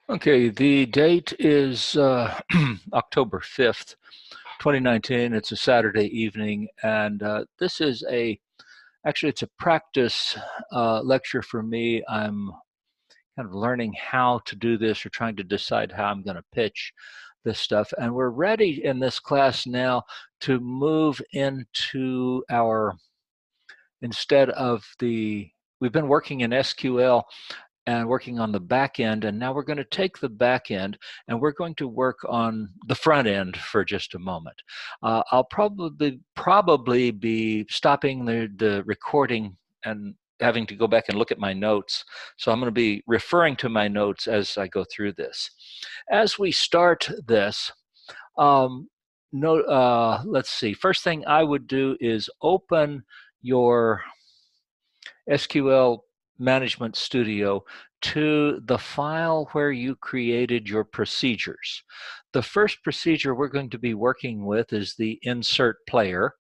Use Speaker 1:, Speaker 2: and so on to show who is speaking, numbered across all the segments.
Speaker 1: Okay, the date is October 5th, 2019. It's a Saturday evening, and this is actually, it's a practice lecture for me. I'm kind of learning how to do this or trying to decide how I'm going to pitch this stuff. And we're ready in this class now to move into instead of we've been working in SQL and working on the back end, and now we're going to take the back end and we're going to work on the front end for just a moment. I'll probably be stopping the recording and having to go back and look at my notes. So I'm going to be referring to my notes as I go through this. As we start this, let's see. First thing I would do is open your SQL Management Studio to the file where you created your procedures. The first procedure we're going to be working with is the insert player,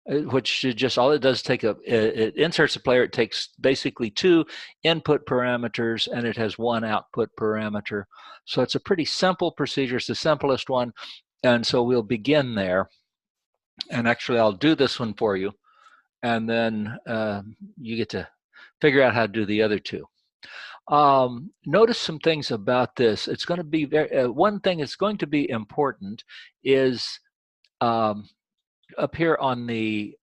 Speaker 1: which just all it does is it inserts a player. It takes basically two input parameters and it has one output parameter. So it's a pretty simple procedure. It's the simplest one. And so we'll begin there. And actually, I'll do this one for you. And then you get to figure out how to do the other two. Notice some things about this. It's going to be one thing that's going to be important is up here on the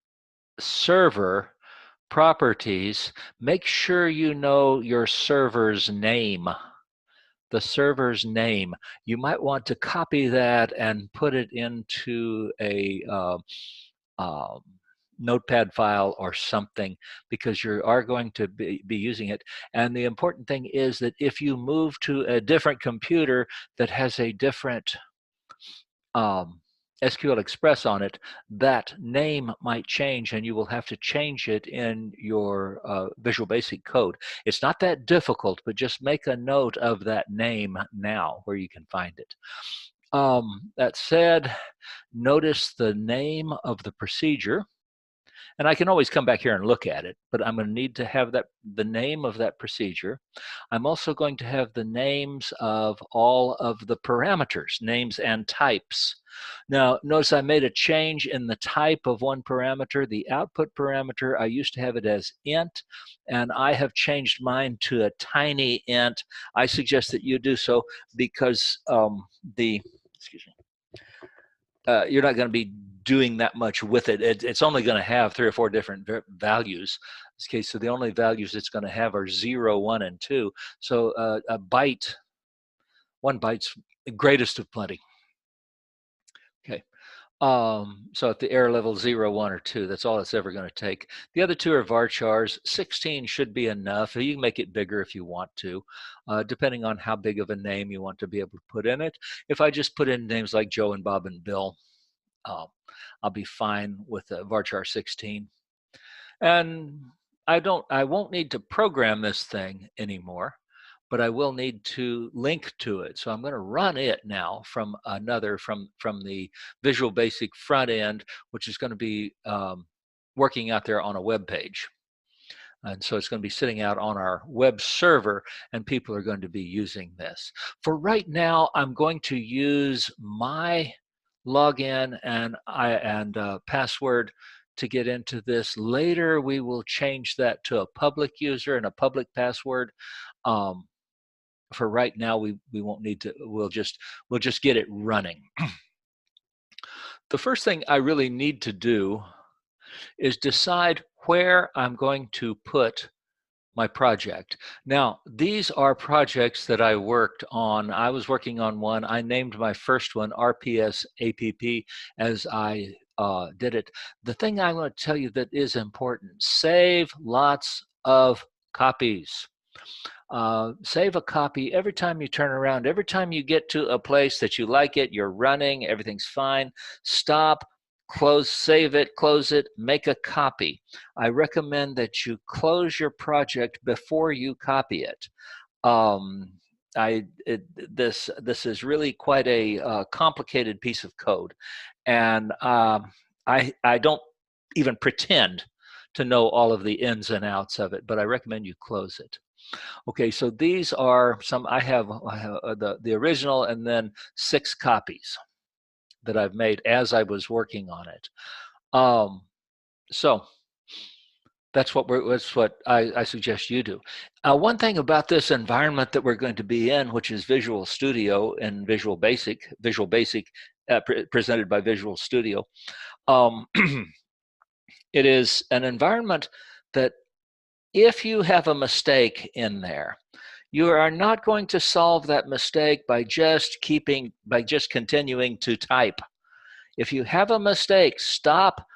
Speaker 1: server properties, make sure you know your server's name. The server's name. You might want to copy that and put it into a notepad file or something, because you are going to be using it. And the important thing is that if you move to a different computer that has a different SQL Express on it, that name might change and you will have to change it in your Visual Basic code. It's not that difficult, but just make a note of that name now where you can find it. That said, notice the name of the procedure. And I can always come back here and look at it, but I'm going to need to have the name of that procedure. I'm also going to have the names of all of the parameters, names and types. Now, notice I made a change in the type of one parameter. The output parameter, I used to have it as int, and I have changed mine to a tiny int. I suggest that you do so because excuse me, you're not going to be doing that much with it. It's only going to have 3 or 4 different values. In this case, so the only values it's going to have are 0, 1, and 2. So a byte, 1 byte's the greatest of plenty. Okay. So at the error level 0, 1, or 2, that's all it's ever going to take. The other two are varchars. 16 should be enough. You can make it bigger if you want to, depending on how big of a name you want to be able to put in it. If I just put in names like Joe and Bob and Bill, I'll be fine with varchar 16. And I won't need to program this thing anymore, but I will need to link to it. So I'm going to run it now from from the Visual Basic front end, which is going to be working out there on a web page. And so it's going to be sitting out on our web server, and people are going to be using this. For right now, I'm going to use my login and password to get into this. Later, we will change that to a public user and a public password. For right now, we won't need to. We'll just get it running. The first thing I really need to do is decide where I'm going to put my project. Now, these are projects that I worked on. I was working on one. I named my first one RPS APP as I did it. The thing I want to tell you that is important, save lots of copies. Save a copy every time you turn around. Every time you get to a place that you like it, you're running, everything's fine, stop, close, save it, close it, make a copy. I recommend that you close your project before you copy it. This is really quite a complicated piece of code, and I don't even pretend to know all of the ins and outs of it, but I recommend you close it. Okay, so these are some, I have the original and then 6 copies that I've made as I was working on it. So that's what I suggest you do. One thing about this environment that we're going to be in, which is Visual Studio and Visual Basic presented by Visual Studio, it is an environment that if you have a mistake in there, you are not going to solve that mistake by just continuing to type. If you have a mistake, stop,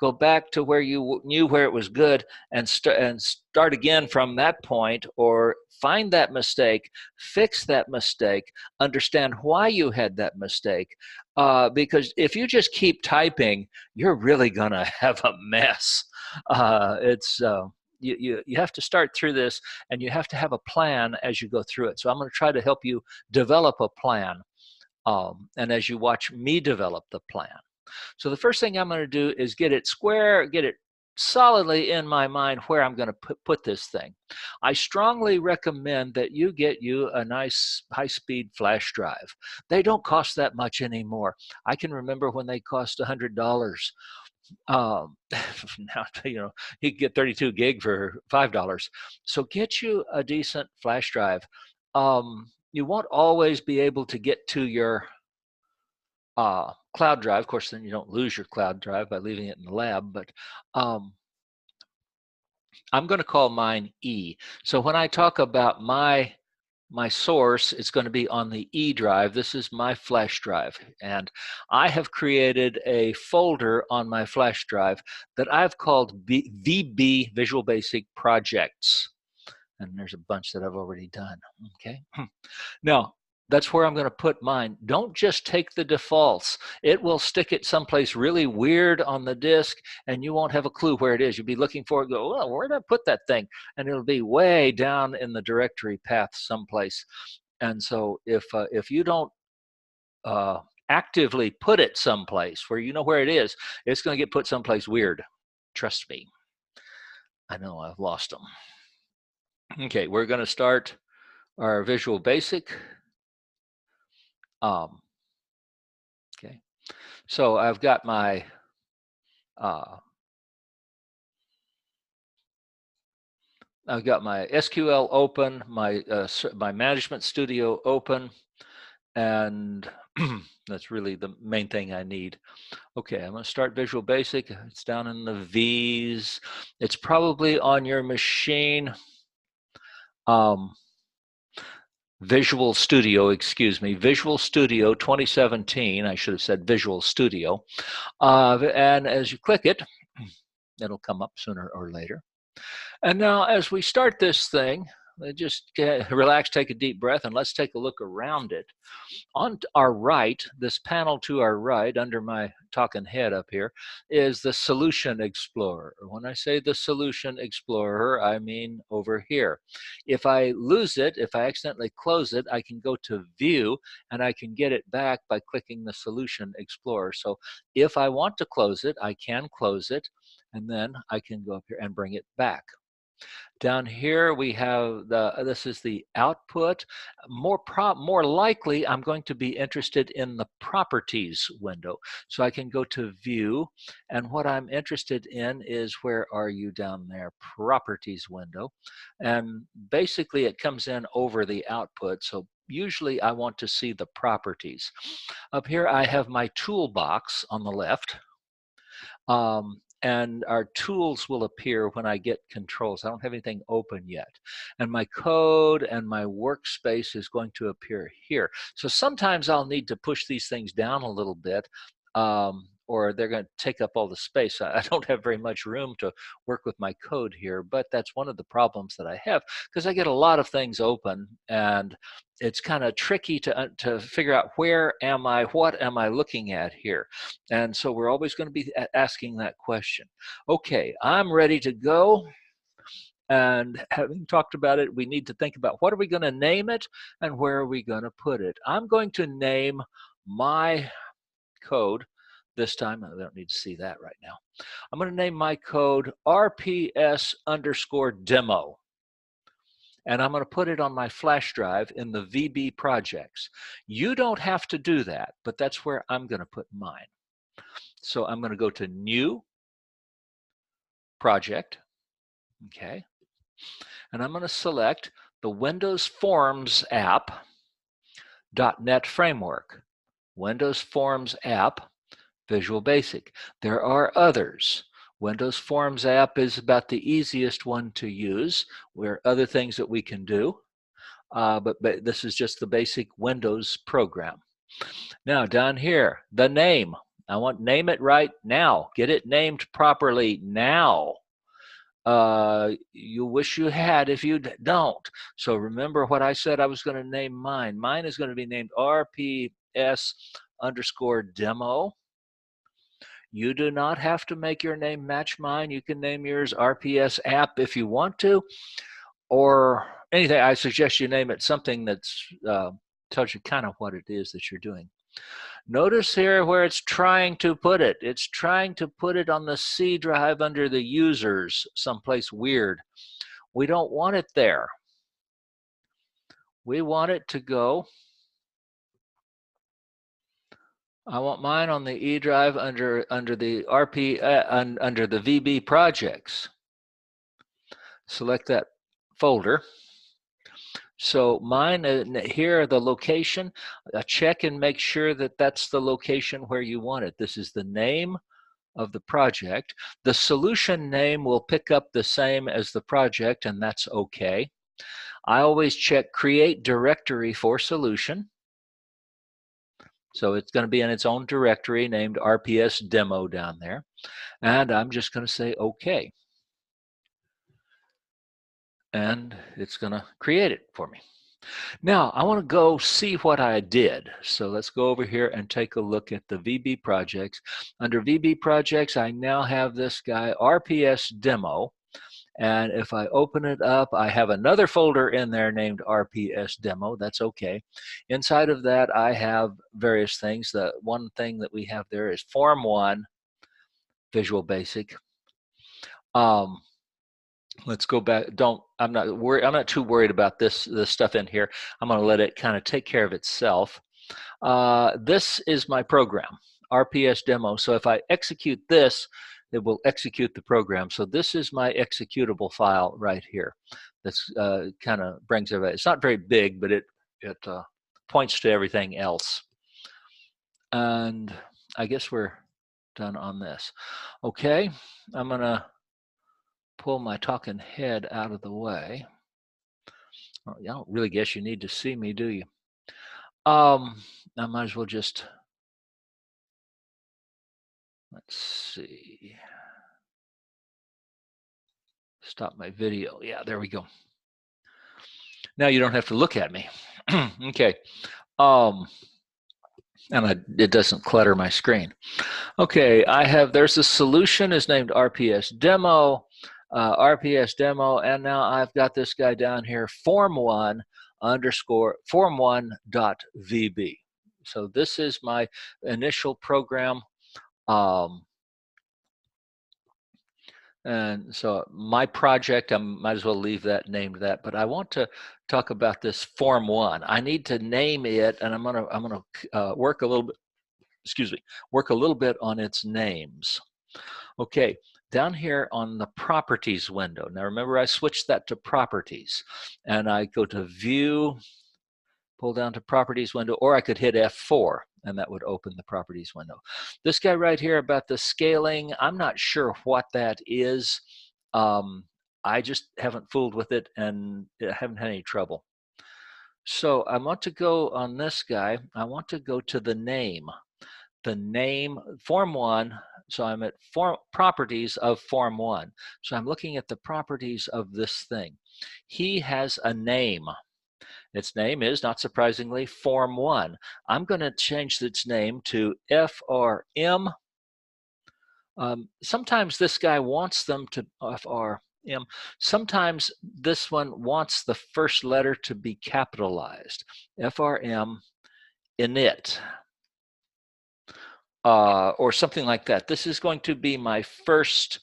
Speaker 1: go back to where you knew where it was good, and start again from that point, or find that mistake, fix that mistake, understand why you had that mistake. Because if you just keep typing, you're really gonna have a mess. You have to start through this, and you have to have a plan as you go through it. So I'm going to try to help you develop a plan, and as you watch me develop the plan. So the first thing I'm going to do is get it solidly in my mind where I'm going to put this thing. I strongly recommend that you get you a nice high-speed flash drive. They don't cost that much anymore. I can remember when they cost $100. Now, you can get 32 gig for $5. So get you a decent flash drive. You won't always be able to get to your cloud drive. Of course, then you don't lose your cloud drive by leaving it in the lab, but I'm going to call mine E. So when I talk about my source, it's going to be on the E drive. This is my flash drive, and I have created a folder on my flash drive that I've called VB, Visual Basic Projects, and there's a bunch that I've already done. Okay, now that's where I'm going to put mine. Don't just take the defaults. It will stick it someplace really weird on the disk, and you won't have a clue where it is. You'll be looking for it, go, well, where did I put that thing? And it'll be way down in the directory path someplace. And so if you don't actively put it someplace where you know where it is, it's going to get put someplace weird. Trust me. I know I've lost them. Okay, we're going to start our Visual Basic. Okay, so I've got my SQL open, my Management Studio open, and that's really the main thing I need. Okay, I'm going to start Visual Basic. It's down in the V's. It's probably on your machine. Visual Studio, excuse me, Visual Studio 2017. I should have said Visual Studio. And as you click it, it'll come up sooner or later. And now as we start this thing, just relax, take a deep breath, and let's take a look around it. On our right, this panel to our right, under my talking head up here, is the Solution Explorer. When I say the Solution Explorer, I mean over here. If I lose it, if I accidentally close it, I can go to View, and I can get it back by clicking the Solution Explorer. So if I want to close it, I can close it, and then I can go up here and bring it back. Down here we have this is the output. More likely I'm going to be interested in the properties window. So I can go to View, and what I'm interested in is, where are you down there? Properties window. And basically it comes in over the output. So usually I want to see the properties. Up here I have my toolbox on the left. And our tools will appear when I get controls. I don't have anything open yet. And my code and my workspace is going to appear here. So sometimes I'll need to push these things down a little bit, or they're going to take up all the space. I don't have very much room to work with my code here, but that's one of the problems that I have, because I get a lot of things open, and it's kind of tricky to figure out what am I looking at here. And so we're always going to be asking that question. Okay, I'm ready to go. And having talked about it, we need to think about what are we going to name it and where are we going to put it. I'm going to name my code this time. I don't need to see that right now. I'm going to name my code RPS_demo. and I'm going to put it on my flash drive in the VB projects. You don't have to do that, but that's where I'm going to put mine. So I'm going to go to New Project, okay, and I'm going to select the Windows Forms app .NET Framework, Windows Forms app, Visual Basic. There are others. Windows Forms app is about the easiest one to use. There are other things that we can do, but this is just the basic Windows program. Now down here, the name. I want name it right now. Get it named properly now. You wish you had if you don't. So remember what I said I was going to name mine. Mine is going to be named RPS_demo. You do not have to make your name match mine. You can name yours RPS app if you want to, or anything. I suggest you name it something that's tells you kind of what it is that you're doing. Notice here where it's trying to put it. It's trying to put it on the C drive under the users, someplace weird. We don't want it there. We want it to go. I want mine on the E drive under the under the VB projects. Select that folder. So mine here, the location, check and make sure that that's the location where you want it. This is the name of the project. The solution name will pick up the same as the project, and that's okay. I always check create directory for solution. So it's going to be in its own directory named RPS demo down there. And I'm just going to say okay. And it's going to create it for me. Now, I want to go see what I did. So let's go over here and take a look at the VB projects. Under VB projects, I now have this guy, RPS demo. And if I open it up, I have another folder in there named RPS demo. That's okay. Inside of that, I have various things. The one thing that we have there is Form 1, Visual Basic. Let's go back. I'm not too worried about this stuff in here. I'm going to let it kind of take care of itself. This is my program, RPS demo. So if I execute this, it will execute the program. So this is my executable file right here. That's kind of brings everything. It's not very big, but it points to everything else. And I guess we're done on this. Okay, I'm going to pull my talking head out of the way. Well, I don't really guess you need to see me, do you? I might as well just, let's see, stop my video. Yeah, there we go. Now you don't have to look at me. Okay. And it doesn't clutter my screen. Okay, there's a solution is named RPS demo. RPS demo, and now I've got this guy down here, form1 form1.vb. So this is my initial program, and so my project, I might as well leave that named that, but I want to talk about this form1. I need to name it, and I'm gonna work a little bit, work a little bit on its names. Okay, down here on the properties window. Now remember I switched that to properties, and I go to view, pull down to properties window, or I could hit F4 and that would open the properties window. This guy right here about the scaling, I'm not sure what that is. I just haven't fooled with it and I haven't had any trouble. So I want to go on this guy, I want to go to the name. The name, form1, so I'm at properties of form1. So I'm looking at the properties of this thing. He has a name. Its name is, not surprisingly, form1. I'm going to change its name to FRM. Sometimes this guy wants them to FRM. Sometimes this one wants the first letter to be capitalized. FRM init. Or something like that. This is going to be my first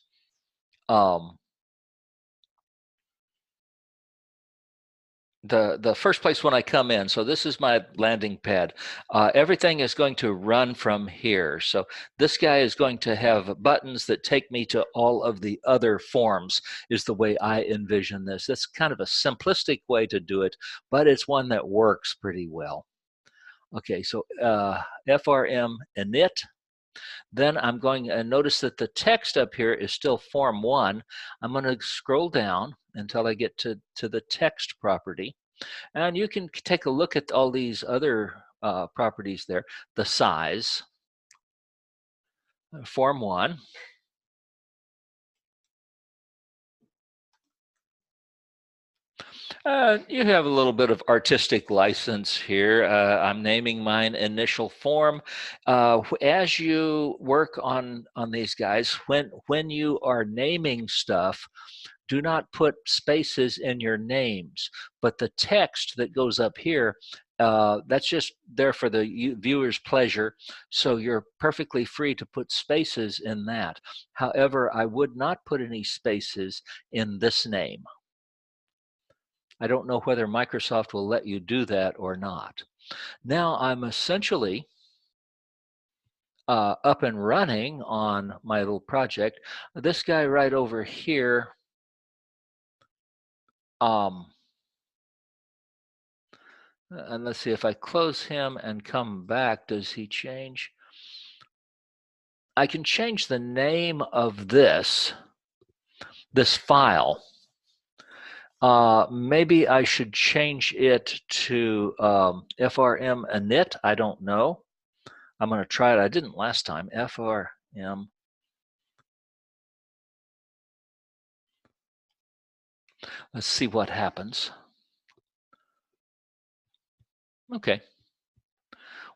Speaker 1: the first place when I come in. So this is my landing pad. Everything is going to run from here. So this guy is going to have buttons that take me to all of the other forms, is the way I envision this. That's kind of a simplistic way to do it, but it's one that works pretty well. Okay, so FRM init. Then I'm going to notice that the text up here is still form 1. I'm going to scroll down until I get to the text property. And you can take a look at all these other properties there. The size, form 1. You have a little bit of artistic license here. I'm naming mine initial form. As you work on these guys, when you are naming stuff, do not put spaces in your names, but the text that goes up here, that's just there for the viewer's pleasure, so you're perfectly free to put spaces in that. However, I would not put any spaces in this name. I don't know whether Microsoft will let you do that or not. Now I'm essentially up and running on my little project. This guy right over here, and let's see, if I close him and come back, does he change? I can change the name of this file. Maybe I should change it to FRM init. I don't know. I'm going to try it. I didn't last time. FRM. Let's see what happens. Okay.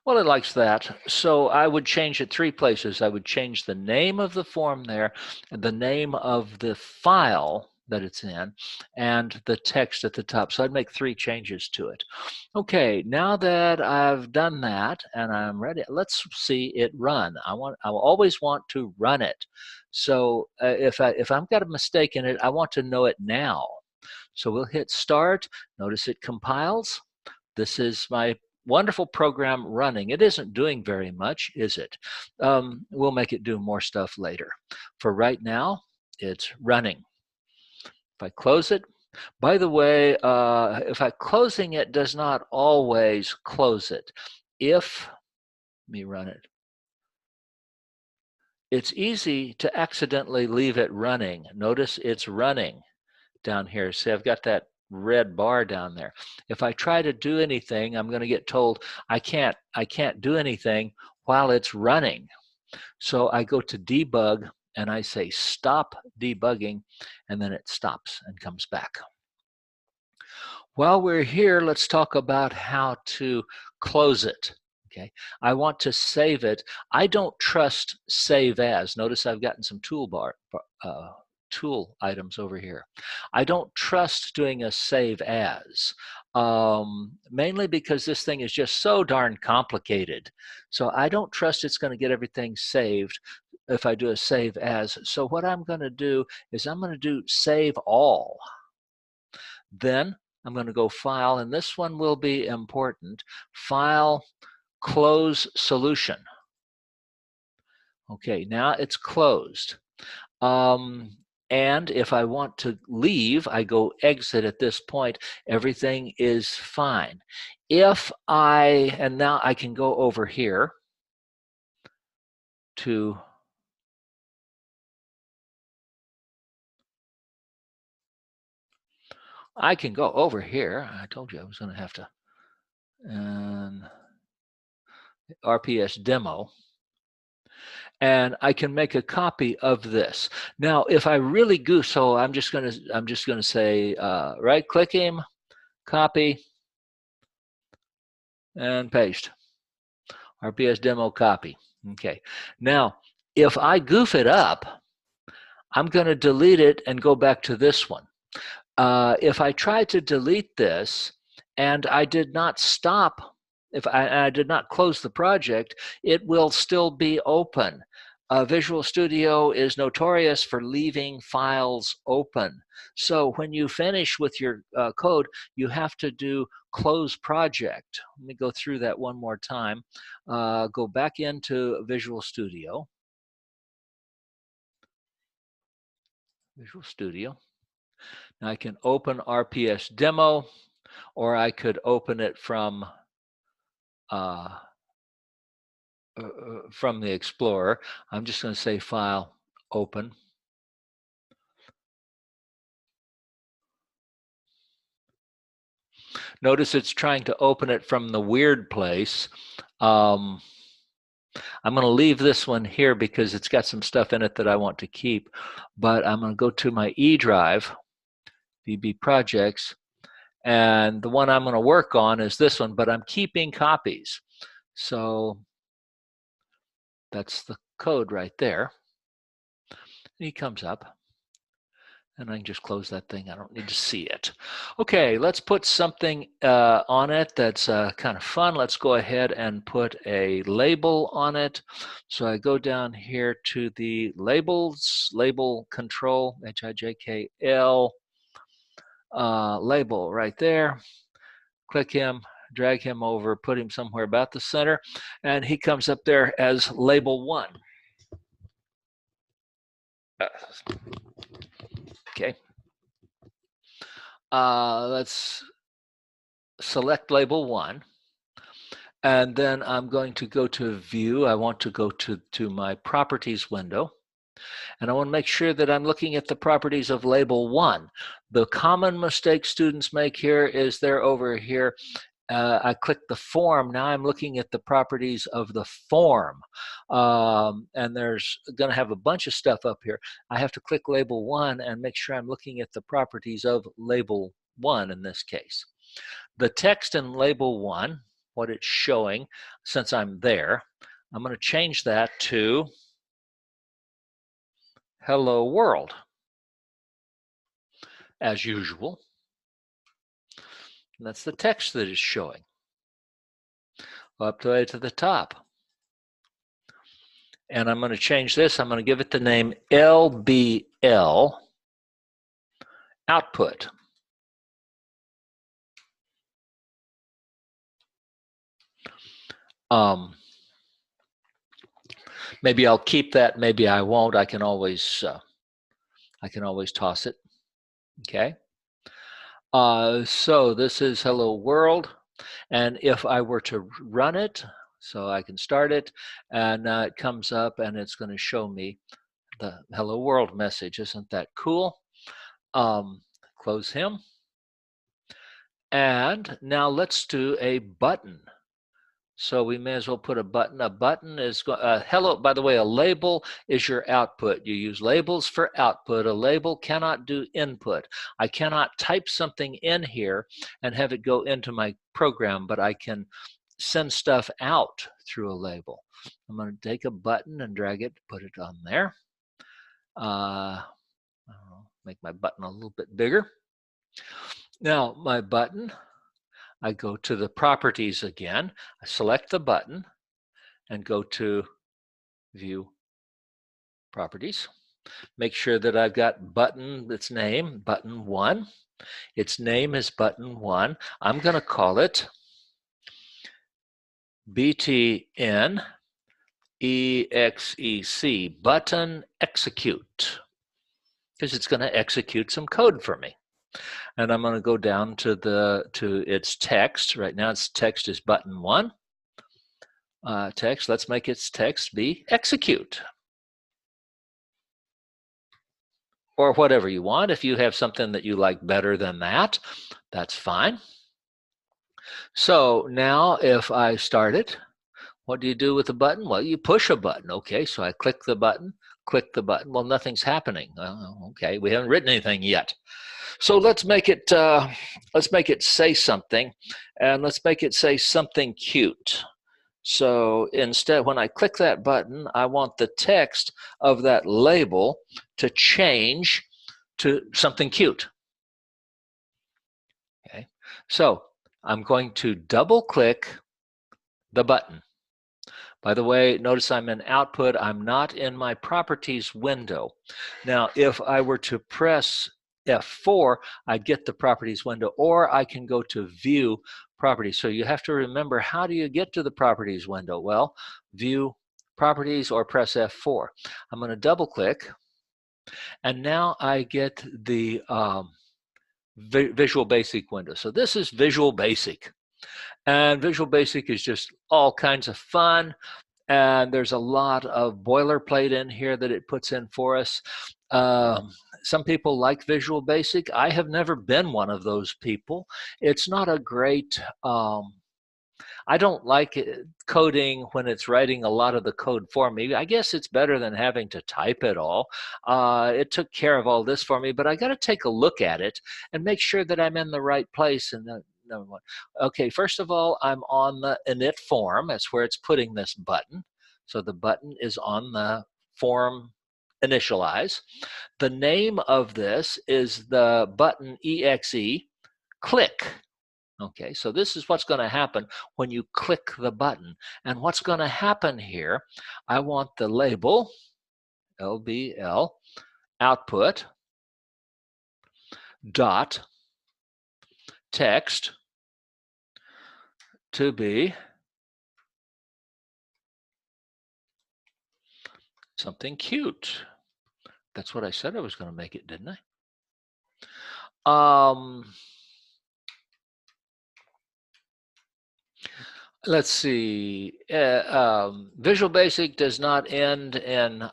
Speaker 1: Well, it likes that. So I would change it 3 places. I would change the name of the form there, the name of the file that it's in, and the text at the top. So I'd make 3 changes to it. Okay, now that I've done that and I'm ready, let's see it run. I always want to run it. So if I've got a mistake in it, I want to know it now. So we'll hit start. Notice it compiles. This is my wonderful program running. It isn't doing very much, is it? We'll make it do more stuff later. For right now, it's running. If I close it, by the way, closing it does not always close it. Let me run it. It's easy to accidentally leave it running. Notice it's running down here. See, I've got that red bar down there. If I try to do anything, I'm going to get told I can't do anything while it's running. So I go to debug and I say stop debugging, and then it stops and comes back. While we're here, let's talk about how to close it. Okay, I want to save it. I don't trust save as. Notice I've gotten some tool items over here. I don't trust doing a save as, mainly because this thing is just so darn complicated. So I don't trust it's going to get everything saved if I do a save as. So what I'm going to do is I'm going to do save all. Then I'm going to go file, and this one will be important. File, close solution. Okay, now it's closed. And if I want to leave, I go exit at this point. Everything is fine. And now I can go over here to I told you I was going to have to, and RPS demo. And I can make a copy of this. Now, if I really goof, so I'm just gonna say right-click him, copy, and paste. RPS demo copy. Okay. Now, if I goof it up, I'm going to delete it and go back to this one. If I try to delete this and I did not stop, if I did not close the project, it will still be open. Visual Studio is notorious for leaving files open. So when you finish with your code, you have to do close project. Let me go through that one more time. Go back into Visual Studio. Visual Studio. Now I can open RPS Demo, or I could open it from the Explorer. I'm just going to say File, Open. Notice it's trying to open it from the weird place. I'm going to leave this one here because it's got some stuff in it that I want to keep, but I'm going to go to my E drive, VB Projects, and the one I'm going to work on is this one, but I'm keeping copies. So that's the code right there. And he comes up. And I can just close that thing. I don't need to see it. Okay, let's put something on it that's kind of fun. Let's go ahead and put a label on it. So I go down here to the labels, label control, HIJKL, label right there. Click him, drag him over, put him somewhere about the center, and he comes up there as label 1. Okay. Let's select label 1. And then I'm going to go to View. I want to go to my Properties window. And I want to make sure that I'm looking at the properties of label 1. The common mistake students make here is they're over here. I click the form. Now I'm looking at the properties of the form. And there's going to have a bunch of stuff up here. I have to click label 1 and make sure I'm looking at the properties of label 1 in this case. The text in label 1, what it's showing, since I'm there, I'm going to change that to Hello World, as usual. And that's the text that it's showing. Up to the top. And I'm going to change this. I'm going to give it the name LBL output. Maybe I'll keep that. Maybe I won't. I can always toss it. Okay. So this is Hello World, and if I were to run it, so I can start it, and it comes up, and it's going to show me the Hello World message. Isn't that cool? Close him. And now let's do a button. So we may as well put a button. A button is, hello, by the way, a label is your output. You use labels for output. A label cannot do input. I cannot type something in here and have it go into my program, but I can send stuff out through a label. I'm going to take a button and drag it, put it on there. I don't know, make my button a little bit bigger. Now my button, I go to the properties again, I select the button and go to View Properties. Make sure that I've got button, its name, button 1. Its name is button 1. I'm going to call it BTN EXEC, button execute, because it's going to execute some code for me. And I'm going to go down to its text. Right now its text is button 1. Text, let's make its text be execute. Or whatever you want. If you have something that you like better than that, that's fine. So now if I start it, what do you do with the button? Well, you push a button. Okay, so I click the button. Well, nothing's happening. Okay, we haven't written anything yet. So let's make it say something, and let's make it say something cute. So instead, when I click that button, I want the text of that label to change to something cute. Okay, so I'm going to double click the button. By the way, notice I'm in output. I'm not in my properties window. Now, if I were to press F4, I'd get the properties window, or I can go to view properties. So you have to remember, how do you get to the properties window? Well, view properties or press F4. I'm going to double click, and now I get the Visual Basic window. So this is Visual Basic. And Visual Basic is just all kinds of fun. And there's a lot of boilerplate in here that it puts in for us. Some people like Visual Basic. I have never been one of those people. It's not a great, I don't like coding when it's writing a lot of the code for me. I guess it's better than having to type it all. It took care of all this for me, but I got to take a look at it and make sure that I'm in the right place. And okay, first of all, I'm on the init form. That's where it's putting this button. So the button is on the form initialize. The name of this is the button exe click. Okay, so this is what's going to happen when you click the button. And what's going to happen here, I want the label, LBL, output, dot, text, to be something cute. That's what I said I was going to make it, didn't I? Let's see. Visual Basic does not end in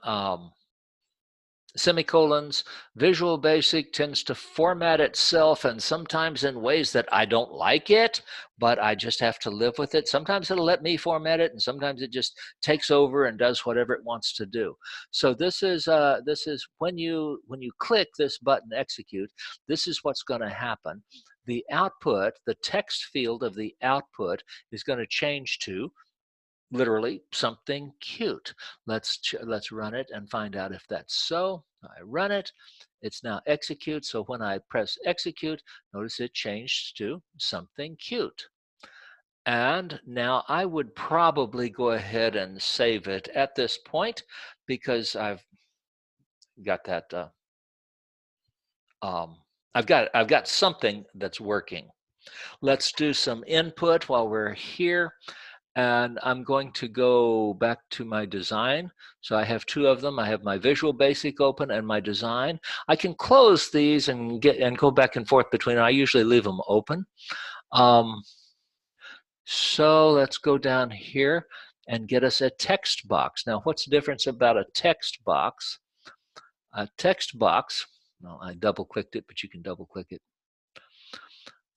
Speaker 1: semicolons. Visual Basic tends to format itself, and sometimes in ways that I don't like it, but I just have to live with it. Sometimes it'll let me format it, and sometimes it just takes over and does whatever it wants to do. So this is when you click this button execute, this is what's going to happen. The output, the text field of the output is going to change to literally something cute. Let's run it and find out if that's so. I run it. It's now execute. So when I press execute, notice it changed to something cute. And now I would probably go ahead and save it at this point because I've got that. I've got something that's working. Let's do some input while we're here. And I'm going to go back to my design. So I have two of them. I have my Visual Basic open and my design. I can close these and go back and forth between. I usually leave them open. So let's go down here and get us a text box. Now, what's the difference about a text box? A text box, well, I double clicked it, but you can double click it.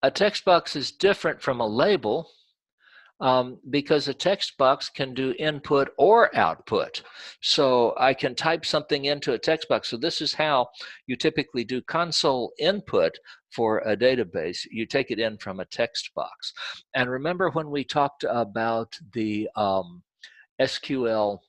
Speaker 1: A text box is different from a label because a text box can do input or output. So I can type something into a text box. So this is how you typically do console input for a database. You take it in from a text box. And remember when we talked about the SQL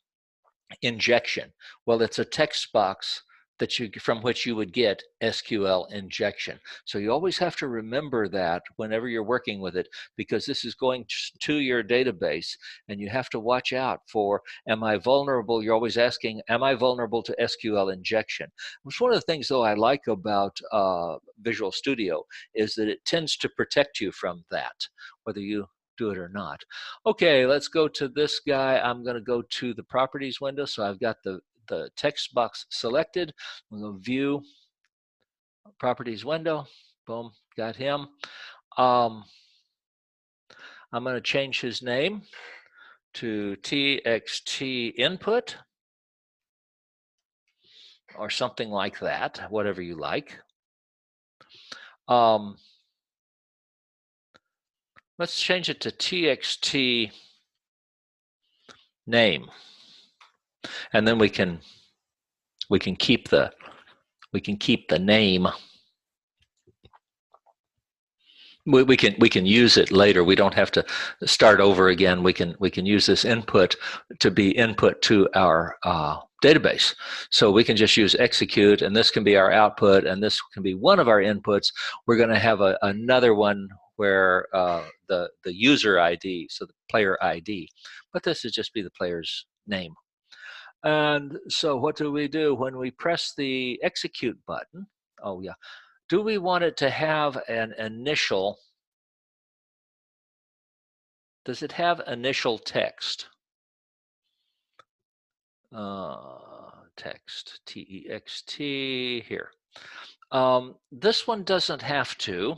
Speaker 1: injection? Well, it's a text box that from which you would get SQL injection. So you always have to remember that whenever you're working with it, because this is going to your database and you have to watch out for, am I vulnerable? You're always asking, am I vulnerable to SQL injection? Which one of the things though I like about Visual Studio is that it tends to protect you from that, whether you do it or not. Okay, let's go to this guy. I'm going to go to the properties window. So I've got the text box selected. We'll go view properties window. Boom, got him. I'm going to change his name to TXT input or something like that, whatever you like. Let's change it to TXT name. And then we can keep the name. We can use it later. We don't have to start over again. We can use this input to be input to our database. So we can just use execute, and this can be our output, and this can be one of our inputs. We're going to have another one where the user ID, so the player ID, but this would just be the player's name. And so what do we do when we press the execute button? Oh yeah, do we want it to have an initial? Does it have initial text? Text, T-E-X-T, here. This one doesn't have to.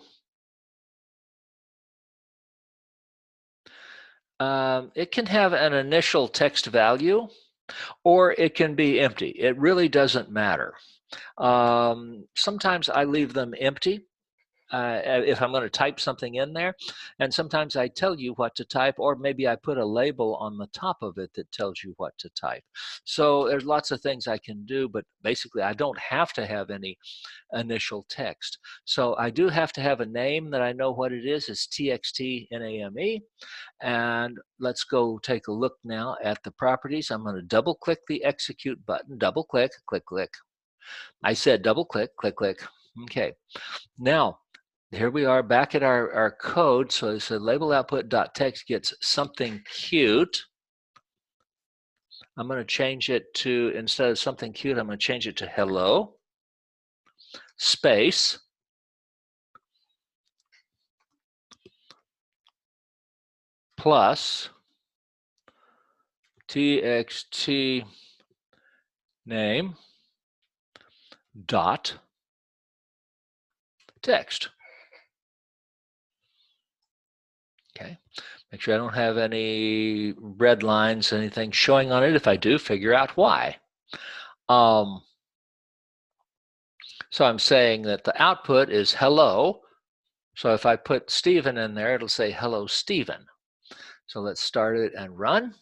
Speaker 1: It can have an initial text value, or it can be empty. It really doesn't matter. Sometimes I leave them empty if I'm going to type something in there, and sometimes I tell you what to type, or maybe I put a label on the top of it that tells you what to type. So there's lots of things I can do, but basically I don't have to have any initial text. So I do have to have a name that I know what it is. It's TXT-NAME. And let's go take a look now at the properties. I'm going to double click the execute button, double click, click, click. I said double click, click, click. Okay. Now, here we are back at our code. So it said label output.text gets something cute. I'm going to change it to, instead of something cute, I'm going to change it to hello, space, plus txt name dot text. Okay, make sure I don't have any red lines, anything showing on it. If I do, figure out why. So I'm saying that the output is hello. So if I put Stephen in there, it'll say hello, Stephen. So let's start it and run.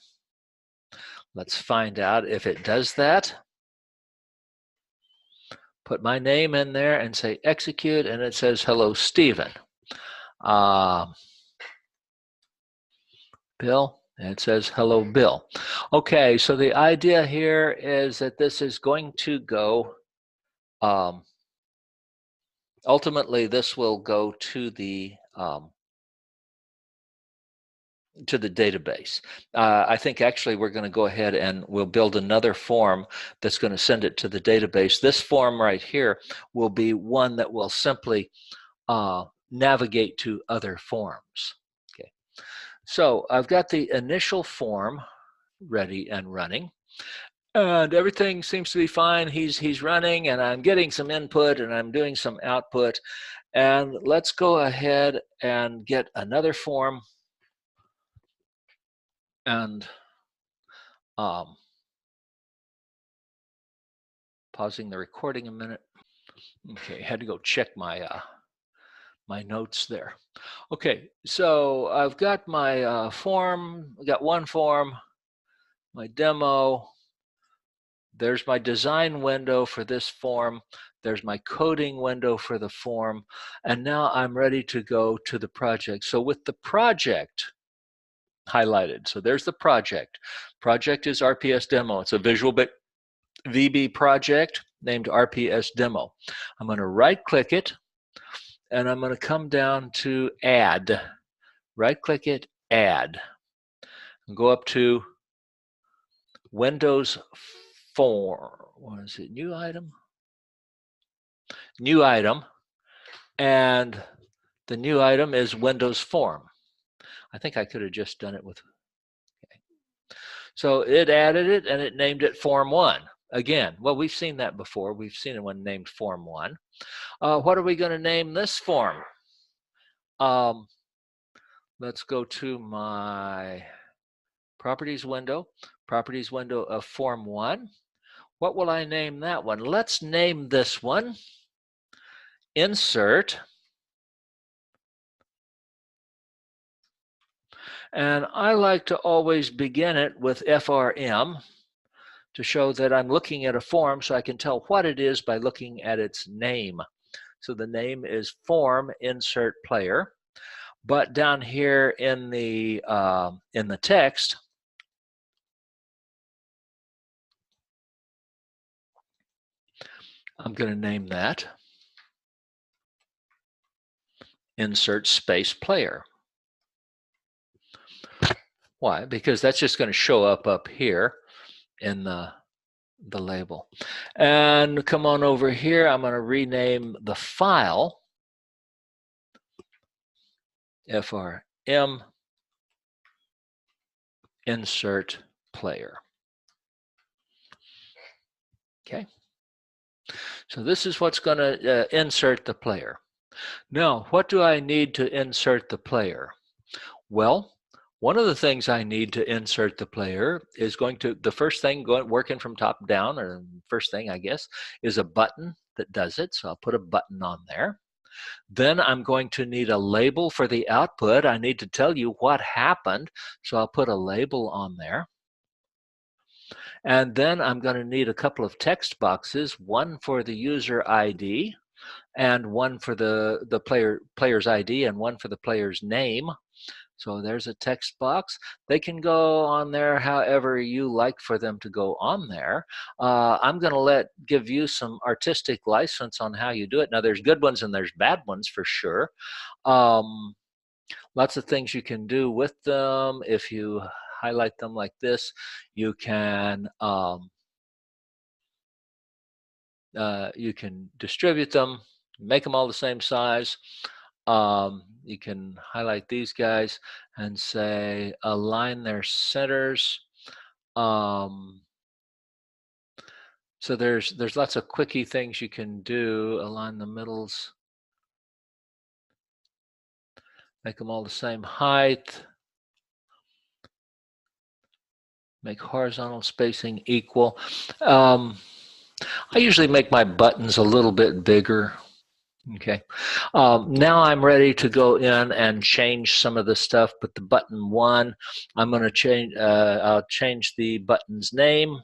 Speaker 1: Let's find out if it does that. Put my name in there and say execute, and it says hello, Stephen. Bill, and it says hello, Bill. Okay, so the idea here is that this is going to go, ultimately this will go to the database. I think actually we're going to go ahead and we'll build another form that's going to send it to the database. This form right here will be one that will simply navigate to other forms. Okay, so I've got the initial form ready and running, and everything seems to be fine. He's running, and I'm getting some input and I'm doing some output. And let's go ahead and get another form, and pausing the recording a minute. Okay, had to go check my my notes there. Okay, so I've got my form. I got one form, my demo. There's my design window for this form. There's my coding window for the form. And now I'm ready to go to the project. So with the project highlighted, so there's the project. Project is RPS demo. It's a Visual VB project named RPS demo. I'm going to right click it, and I'm going to come down to add. Right click it, add. And go up to Windows form. What is it? New item? New item. And the new item is Windows form. I think I could have just done it with. Okay. So it added it and it named it Form 1. Again, well, we've seen that before. We've seen one named Form 1. What are we going to name this form? Let's go to my properties window of Form 1. What will I name that one? Let's name this one Insert. And I like to always begin it with FRM to show that I'm looking at a form, so I can tell what it is by looking at its name. So the name is Form Insert Player. But down here in the text, I'm going to name that insert space player. Why? Because that's just going to show up here in the label. And come on over here, I'm going to rename the file FRM insert player. Okay. So this is what's going to insert the player. Now, what do I need to insert the player? Well, one of the things I need to insert the player is the first thing working from top down, or first thing I guess, is a button that does it. So I'll put a button on there. Then I'm going to need a label for the output. I need to tell you what happened. So I'll put a label on there. And then I'm going to need a couple of text boxes, one for the user ID and one for the player's ID and one for the player's name. So there's a text box. They can go on there however you like for them to go on there. I'm going to give you some artistic license on how you do it. Now there's good ones and there's bad ones for sure. Lots of things you can do with them. If you highlight them like this, you can distribute them, make them all the same size. You can highlight these guys and say align their centers. So there's lots of quickie things you can do. Align the middles, make them all the same height, make horizontal spacing equal. I usually make my buttons a little bit bigger. Okay, now I'm ready to go in and change some of the stuff, but the button 1, I'm going to change, I'll change the button's name.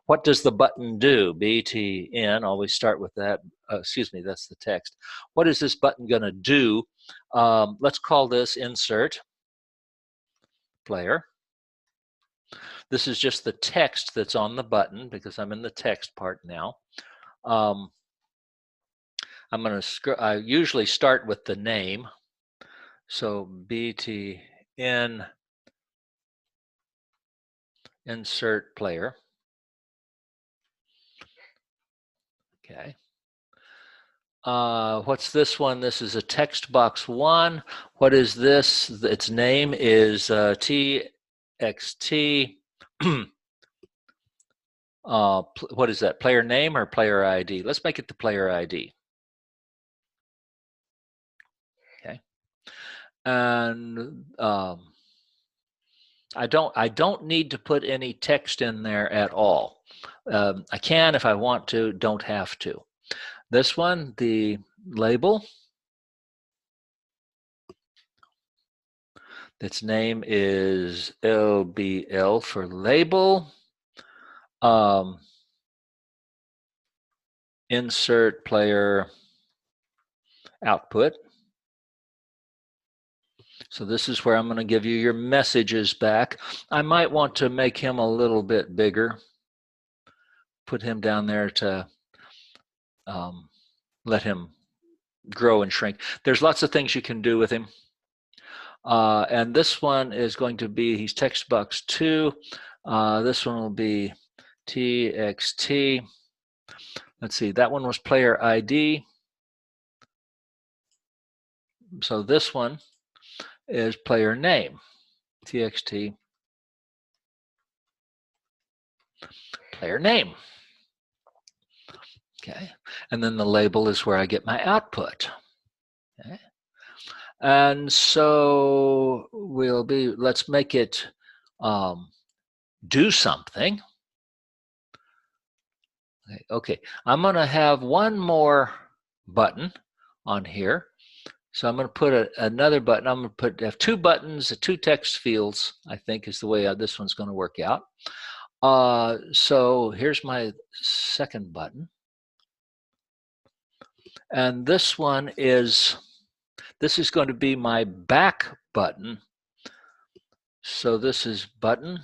Speaker 1: What does the button do? BTN, always start with that. Excuse me, that's the text. What is this button going to do? Let's call this insert player. This is just the text that's on the button because I'm in the text part now. I usually start with the name. So BTN insert player. Okay. What's this one? This is a text box 1. What is this? Its name is TXT. What is that? Player name or player ID? Let's make it the player ID. Okay. And I don't need to put any text in there at all. I can if I want to, don't have to. This one, the label, its name is LBL for label. Insert player output. So this is where I'm going to give you your messages back. I might want to make him a little bit bigger. Put him down there to let him grow and shrink. There's lots of things you can do with him. And this one is going to be, he's text box 2. This one will be TXT. Let's see, that one was player ID. So this one is player name, TXT player name. Okay, and then the label is where I get my output. Okay, and so let's make it do something. Okay, I'm going to have one more button on here. So I'm going to put another button. I'm going to have 2 buttons, 2 text fields, I think is the way this one's going to work out. So here's my second button. And this is going to be my back button. So this is button.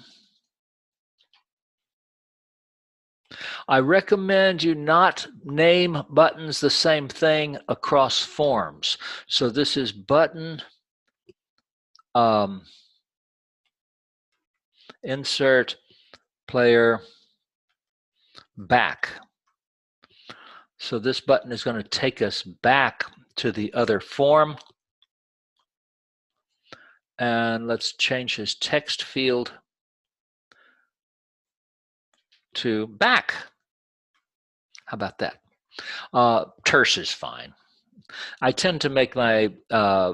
Speaker 1: I recommend you not name buttons the same thing across forms. So this is button insert player back. So this button is going to take us back to the other form. And let's change his text field to back. How about that? Terse is fine. I tend to make my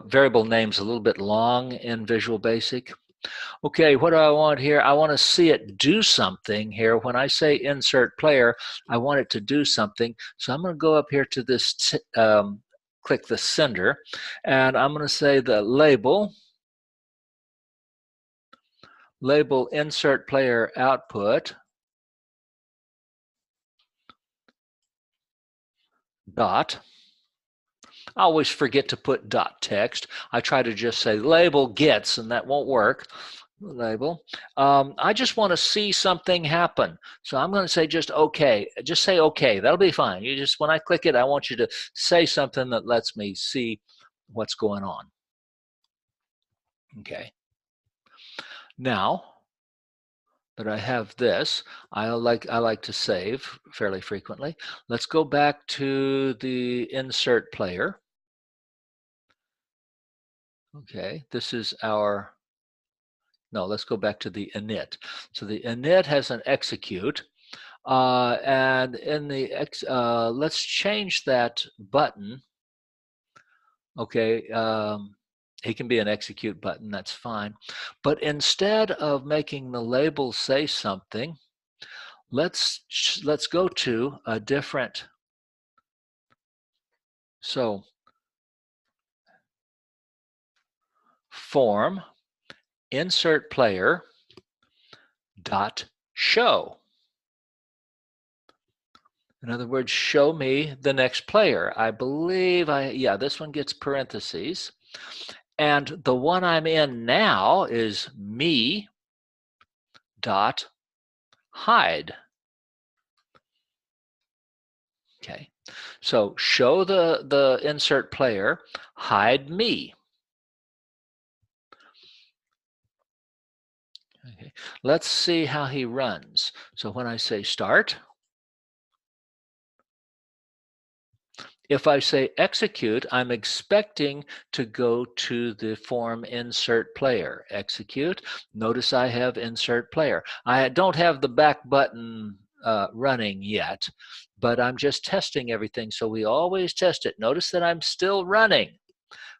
Speaker 1: variable names a little bit long in Visual Basic. Okay, what do I want here? I want to see it do something here. When I say insert player, I want it to do something. So I'm going to go up here to this, click the sender, and I'm going to say the label insert player output dot. I always forget to put dot text. I try to just say label gets, and that won't work. Label. I just want to see something happen. So I'm going to say just okay. Just say okay. That'll be fine. You just, when I click it, I want you to say something that lets me see what's going on. Okay. Now that I have this, I like to save fairly frequently. Let's go back to the insert player. Okay, this is our, no, let's go back to the init. So the init has an execute, and in the, let's change that button. Okay, it can be an execute button, that's fine. But instead of making the label say something, let's go to a different, so form insert player dot show. In other words, show me the next player. I believe yeah, this one gets parentheses. And the one I'm in now is me dot hide. Okay, so show the insert player, hide me. Okay, let's see how he runs. So when I say start, if I say execute, I'm expecting to go to the form insert player. Execute. Notice I have insert player. I don't have the back button running yet, but I'm just testing everything. So we always test it. Notice that I'm still running,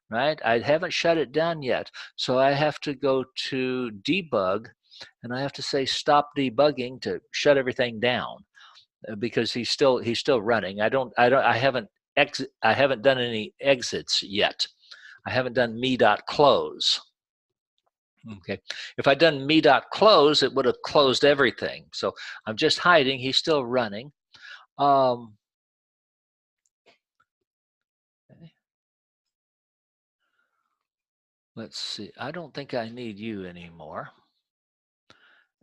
Speaker 1: right? I haven't shut it down yet. So I have to go to debug, and I have to say stop debugging to shut everything down, because he's still running. I haven't done any exits yet. I haven't done me.close. Okay, if I'd done me.close, it would have closed everything. So I'm just hiding. He's still running. Okay. Let's see. I don't think I need you anymore.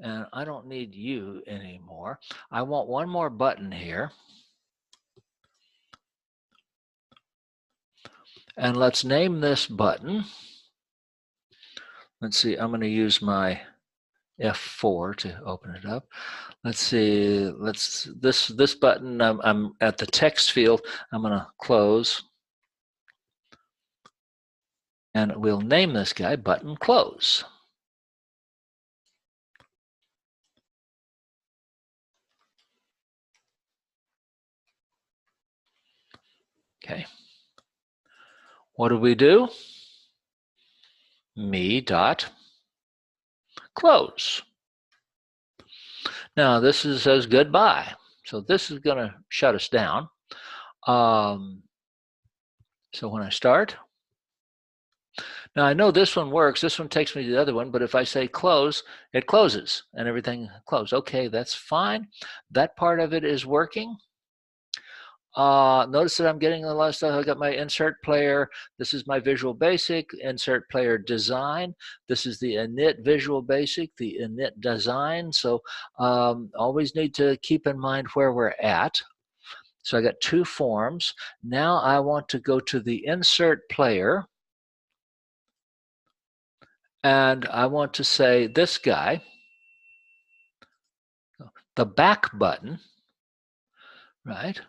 Speaker 1: And I don't need you anymore. I want one more button here. And let's name this button. Let's see, I'm going to use my F4 to open it up. Let's see, this button, I'm at the text field, I'm going to close. And we'll name this guy button close. Okay. What do we do? Me dot close. Now this says goodbye. So this is going to shut us down. So when I start, now I know this one works. This one takes me to the other one, but if I say close, it closes and everything closed. Okay, that's fine. That part of it is working. Notice that I'm getting a lot of stuff. I got my insert player. This is my Visual Basic, insert player design. This is the init Visual Basic, the init design. So always need to keep in mind where we're at. So I got two forms. Now I want to go to the insert player. And I want to say this guy, the back button, right?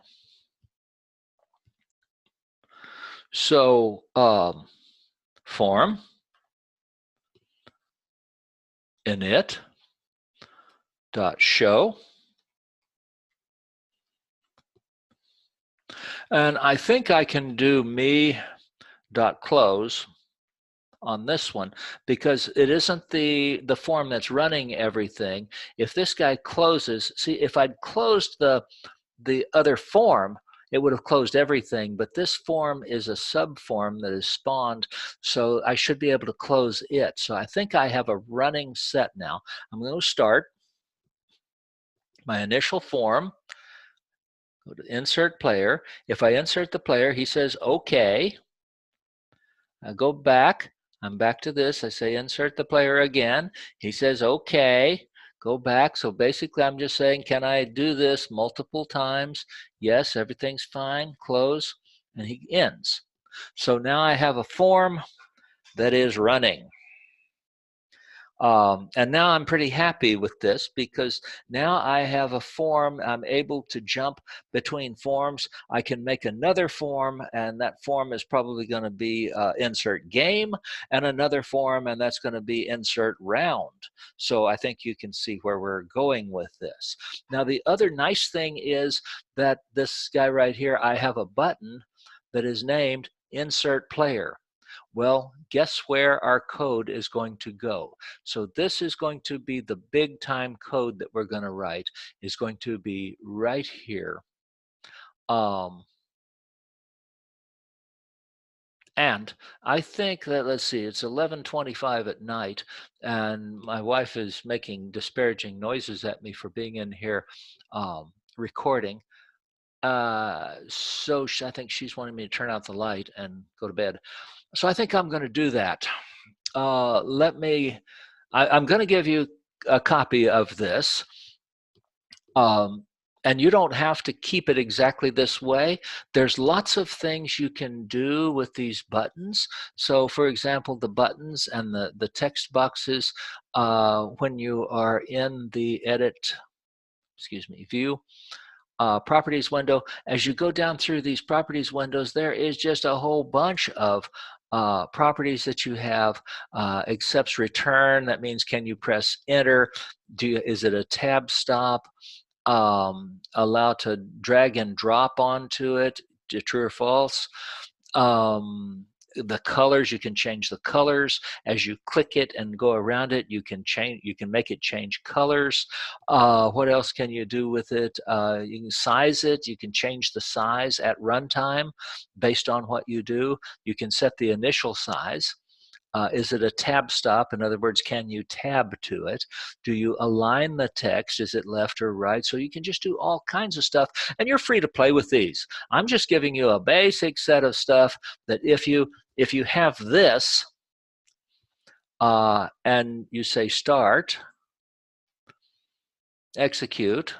Speaker 1: So form, init, dot show. And I think I can do me dot close on this one because it isn't the form that's running everything. If this guy closes, see, if I'd closed the other form, it would have closed everything, but this form is a subform that is spawned, so I should be able to close it. So I think I have a running set now. I'm going to start my initial form, go to insert player. If I insert the player, he says okay. I go back, I'm back to this, I say insert the player again. He says okay. Go back. So basically I'm just saying, can I do this multiple times? Yes, everything's fine. Close, and he ends. So now I have a form that is running. And now I'm pretty happy with this because now I have a form. I'm able to jump between forms. I can make another form, and that form is probably going to be insert game, and another form, and that's going to be insert round. So I think you can see where we're going with this. Now the other nice thing is that this guy right here, I have a button that is named insert player. Well, guess where our code is going to go? So this is going to be the big time code that we're going to write, is going to be right here. And I think that, let's see, it's 11:25 at night, and my wife is making disparaging noises at me for being in here recording. So I think she's wanting me to turn out the light and go to bed. So I think I'm going to do that. I'm going to give you a copy of this. And you don't have to keep it exactly this way. There's lots of things you can do with these buttons. So for example, the buttons and the text boxes, when you are in the view, properties window, as you go down through these properties windows, there is just a whole bunch of properties that you have. Accepts return, that means can you press enter? Is it a tab stop? Allow to drag and drop onto it, true or false. The colors, you can change the colors as you click it and go around it. You can make it change colors. What else can you do with it? You can size it. You can change the size at runtime based on what you do. You can set the initial size. Is it a tab stop? In other words, can you tab to it? Do you align the text? Is it left or right? So you can just do all kinds of stuff, and you're free to play with these. I'm just giving you a basic set of stuff that if you have this and you say start, execute,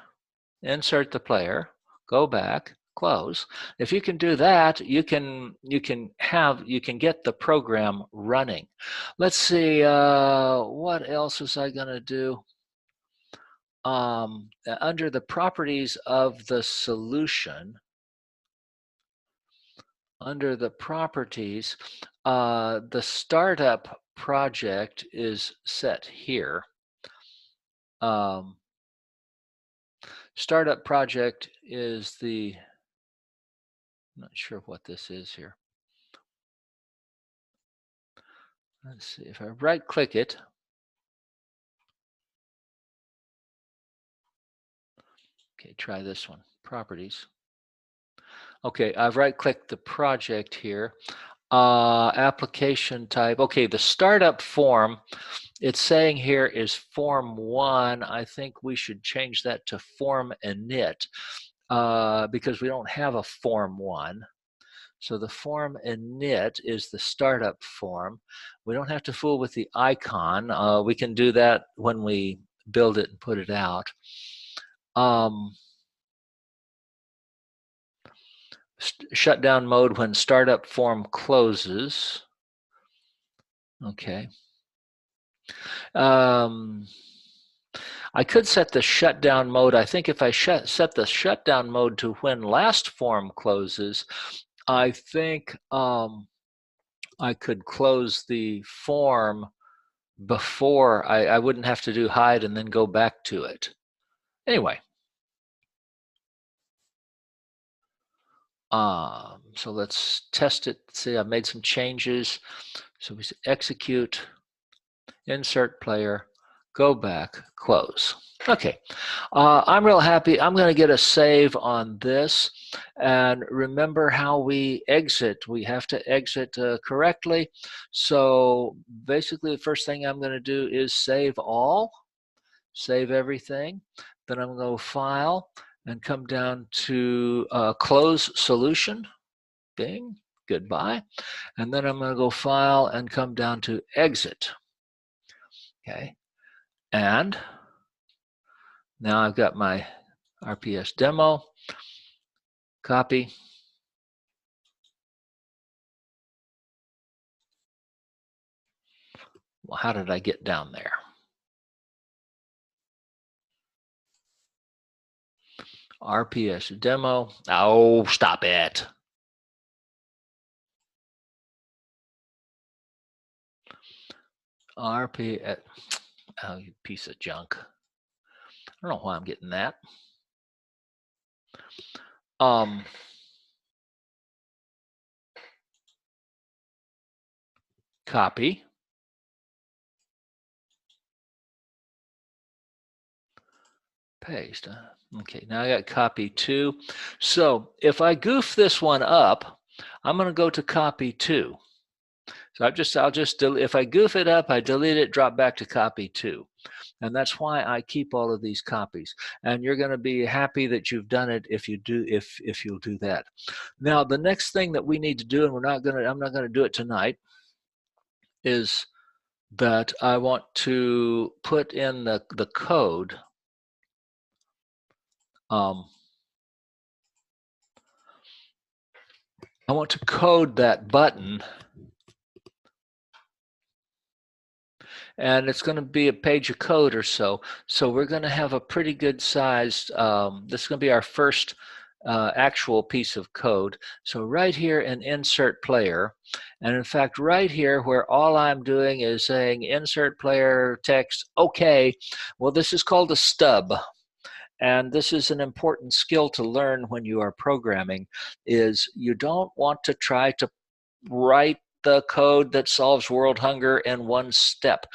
Speaker 1: insert the player, go back, close. If you can do that, you can get the program running. Let's see, what else was I going to do? Under the properties of the solution, under the properties, the startup project is set here. Startup project is the, I'm not sure what this is here. Let's see, if I right click it, okay, try this one, properties. Okay, I've right clicked the project here. Application type, okay, the startup form, it's saying here is form 1. I think we should change that to form init. because we don't have a form 1. So the form init is the startup form. We don't have to fool with the icon. We can do that when we build it and put it out. Shutdown mode when startup form closes. Okay. I could set the shutdown mode. I think if I set the shutdown mode to when last form closes, I think I could close the form before. I wouldn't have to do hide and then go back to it. Anyway. So let's test it. See, I've made some changes. So we execute, insert player, go back, close. Okay, I'm real happy. I'm going to get a save on this. And remember how we exit. We have to exit correctly. So basically, the first thing I'm going to do is save all, save everything. Then I'm going to go File and come down to Close Solution. Bing, goodbye. And then I'm going to go File and come down to Exit. Okay, and now I've got my RPS demo, copy. Well, how did I get down there? RPS demo. Oh, stop it. RPS. Oh, you piece of junk. I don't know why I'm getting that. Copy. Paste. Okay, now I got copy 2. So if I goof this one up, I'm going to go to copy 2. So I'll just delete. If I goof it up, I delete it, drop back to copy 2. And that's why I keep all of these copies. And you're going to be happy that you've done it if you do, if you'll do that. Now the next thing that we need to do, and I'm not going to do it tonight, is that I want to put in the code. I want to code that button, and it's going to be a page of code or so. So we're going to have a pretty good sized, this is going to be our first actual piece of code. So right here in insert player, and in fact right here where all I'm doing is saying insert player text, okay, well this is called a stub. And this is an important skill to learn when you are programming, is you don't want to try to write the code that solves world hunger in one step.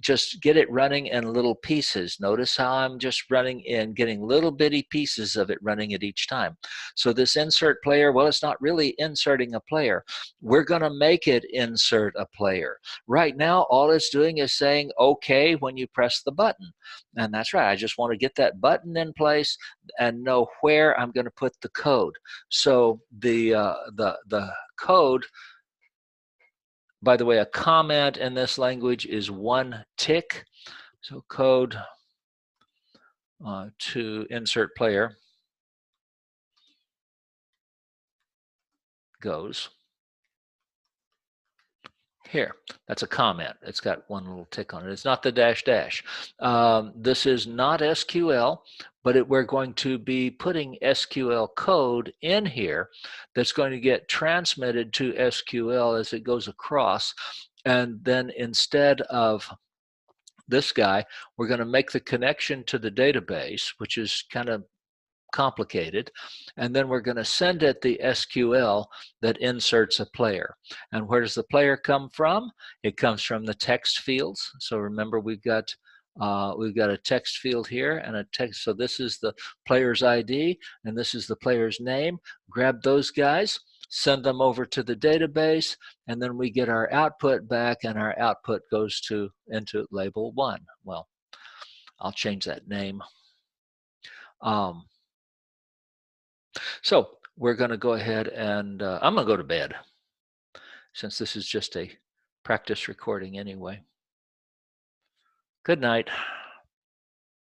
Speaker 1: Just get it running in little pieces. Notice how I'm just running in, getting little bitty pieces of it running at each time. So this insert player, well, it's not really inserting a player. We're going to make it insert a player. Right now, all it's doing is saying okay when you press the button. And that's right. I just want to get that button in place and know where I'm going to put the code. So the code, by the way, a comment in this language is 1 tick. So code to insert player goes here. That's a comment. It's got 1 little tick on it. It's not the dash dash. This is not SQL, but we're going to be putting SQL code in here that's going to get transmitted to SQL as it goes across. And then instead of this guy, we're going to make the connection to the database, which is kind of complicated, and then we're going to send it the SQL that inserts a player. And where does the player come from? It comes from the text fields. So remember, we've got a text field here and a text. So this is the player's ID and this is the player's name. Grab those guys, send them over to the database, and then we get our output back, and our output goes into label 1. Well, I'll change that name. So we're going to go ahead and I'm going to go to bed since this is just a practice recording anyway. Good night.